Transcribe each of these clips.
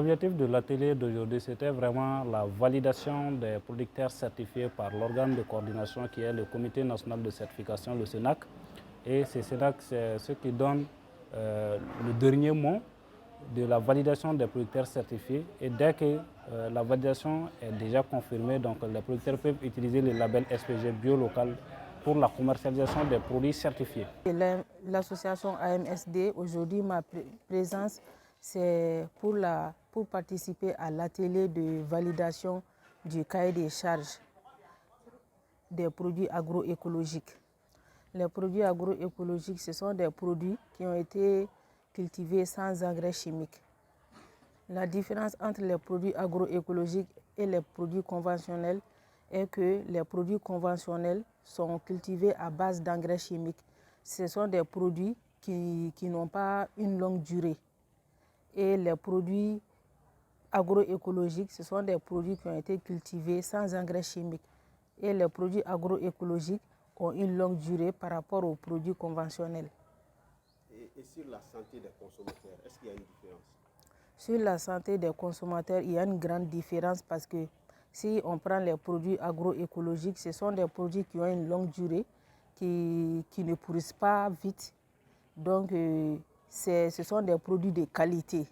L'objectif de l'atelier d'aujourd'hui, c'était vraiment la validation des producteurs certifiés par l'organe de coordination qui est le Comité national de certification, le CENAC. Et ce CENAC, c'est ce qui donne le dernier mot de la validation des producteurs certifiés. Et dès que la validation est déjà confirmée, donc les producteurs peuvent utiliser le label SPG bio local pour la commercialisation des produits certifiés. L'association AMSD, aujourd'hui ma présence, c'est pour participer à l'atelier de validation du cahier des charges des produits agroécologiques. Les produits agroécologiques, ce sont des produits qui ont été cultivés sans engrais chimiques. La différence entre les produits agroécologiques et les produits conventionnels est que les produits conventionnels sont cultivés à base d'engrais chimiques. Ce sont des produits qui n'ont pas une longue durée. Et les produits agroécologiques, ce sont des produits qui ont été cultivés sans engrais chimiques. Et les produits agroécologiques ont une longue durée par rapport aux produits conventionnels. Et sur la santé des consommateurs, est-ce qu'il y a une différence? Sur la santé des consommateurs, il y a une grande différence parce que si on prend les produits agroécologiques, ce sont des produits qui ont une longue durée, qui ne pourrissent pas vite. Donc, ce sont des produits de qualité.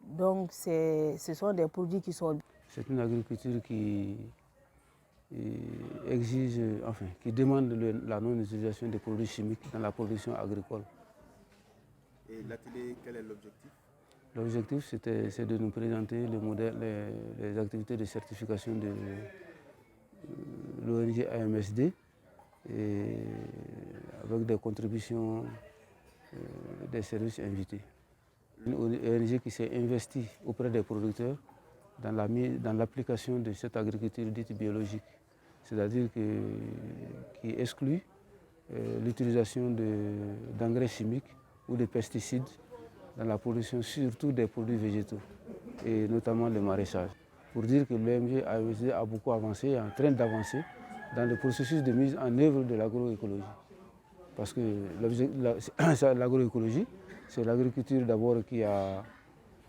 Donc, ce sont des produits qui sont... C'est une agriculture qui exige, enfin, qui demande la non-utilisation des produits chimiques dans la production agricole. Et l'atelier, quel est l'objectif? L'objectif, c'est de nous présenter le modèle, les activités de certification de l'ONG AMSD, et avec des contributions des services invités. Une ONG qui s'est investie auprès des producteurs dans l'application de cette agriculture dite biologique, c'est-à-dire qui exclut l'utilisation d'engrais chimiques ou de pesticides dans la production, surtout des produits végétaux, et notamment le maraîchage. Pour dire que l'ONG AMSD a beaucoup avancé, est en train d'avancer dans le processus de mise en œuvre de l'agroécologie. Parce que l'agroécologie, c'est l'agriculture d'abord qui a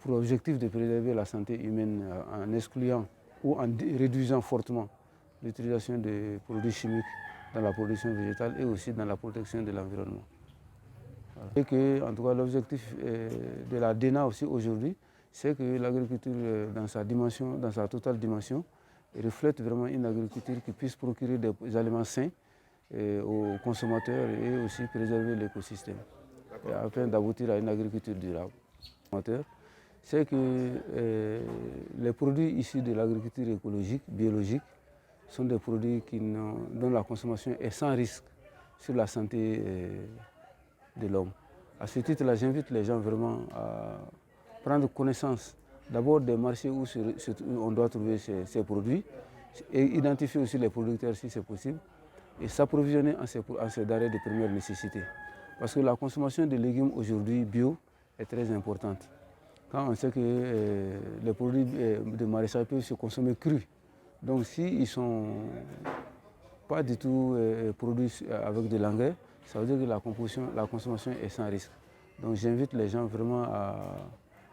pour objectif de préserver la santé humaine en excluant ou en réduisant fortement l'utilisation des produits chimiques dans la production végétale et aussi dans la protection de l'environnement. Voilà. Et que, en tout cas, l'objectif de la DENA aussi aujourd'hui, c'est que l'agriculture dans sa dimension, dans sa totale dimension, reflète vraiment une agriculture qui puisse procurer des aliments sains aux consommateurs et aussi préserver l'écosystème, afin d'aboutir à une agriculture durable. C'est que les produits issus de l'agriculture écologique, biologique, sont des produits dont la consommation est sans risque sur la santé de l'homme. À ce titre-là, j'invite les gens vraiment à prendre connaissance d'abord des marchés où on doit trouver ces produits et identifier aussi les producteurs si c'est possible et s'approvisionner en ces denrées de première nécessité. Parce que la consommation de légumes aujourd'hui bio est très importante. Quand on sait que les produits de maraîchage peuvent se consommer crus, donc s'ils ne sont pas du tout produits avec de l'engrais, ça veut dire que la consommation est sans risque. Donc j'invite les gens vraiment à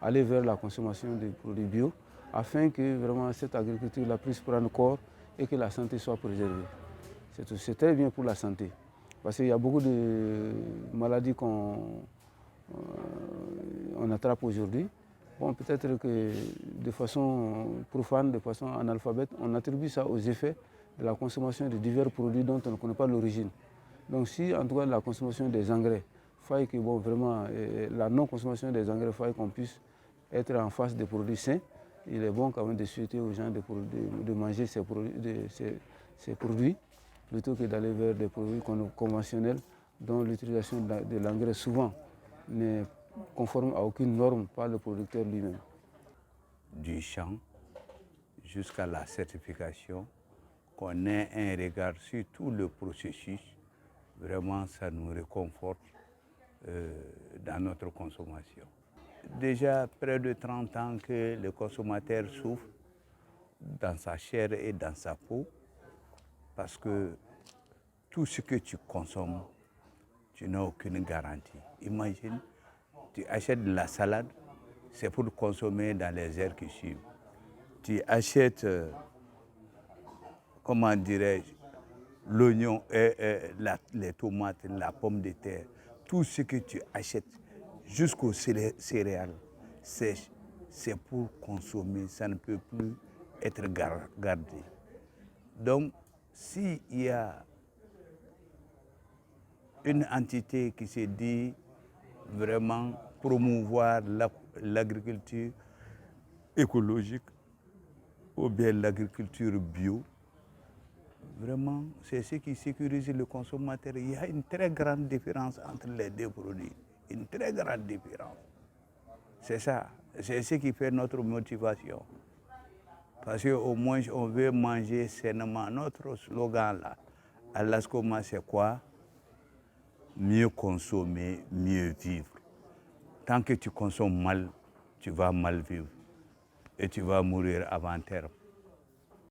aller vers la consommation des produits bio afin que vraiment cette agriculture puisse prendre corps et que la santé soit préservée. C'est très bien pour la santé parce qu'il y a beaucoup de maladies qu'on attrape aujourd'hui. Bon, peut-être que de façon profane, de façon analphabète, on attribue ça aux effets de la consommation de divers produits dont on ne connaît pas l'origine. Donc si en tout cas la consommation des engrais faille que vraiment la non-consommation des engrais faille qu'on puisse être en face des produits sains, il est bon quand même de souhaiter aux gens de manger ces produits plutôt que d'aller vers des produits conventionnels dont l'utilisation de l'engrais souvent n'est conforme à aucune norme par le producteur lui-même. Du champ jusqu'à la certification, qu'on ait un regard sur tout le processus, vraiment ça nous réconforte dans notre consommation. Déjà près de 30 ans que le consommateur souffre dans sa chair et dans sa peau, parce que tout ce que tu consommes, tu n'as aucune garantie. Imagine, tu achètes de la salade, c'est pour consommer dans les heures qui suivent. Tu achètes, comment dirais-je, l'oignon, les tomates, la pomme de terre, tout ce que tu achètes, jusqu'aux céréales sèches, c'est pour consommer, ça ne peut plus être gardé. Donc, s'il y a une entité qui se dit vraiment promouvoir l'agriculture écologique ou bien l'agriculture bio, vraiment, c'est ce qui sécurise le consommateur. Il y a une très grande différence entre les deux produits. Une très grande différence. C'est ça. C'est ce qui fait notre motivation. Parce qu'au moins, on veut manger sainement. Notre slogan là, à l'ASCOMA, c'est quoi? Mieux consommer, mieux vivre. Tant que tu consommes mal, tu vas mal vivre. Et tu vas mourir avant terme.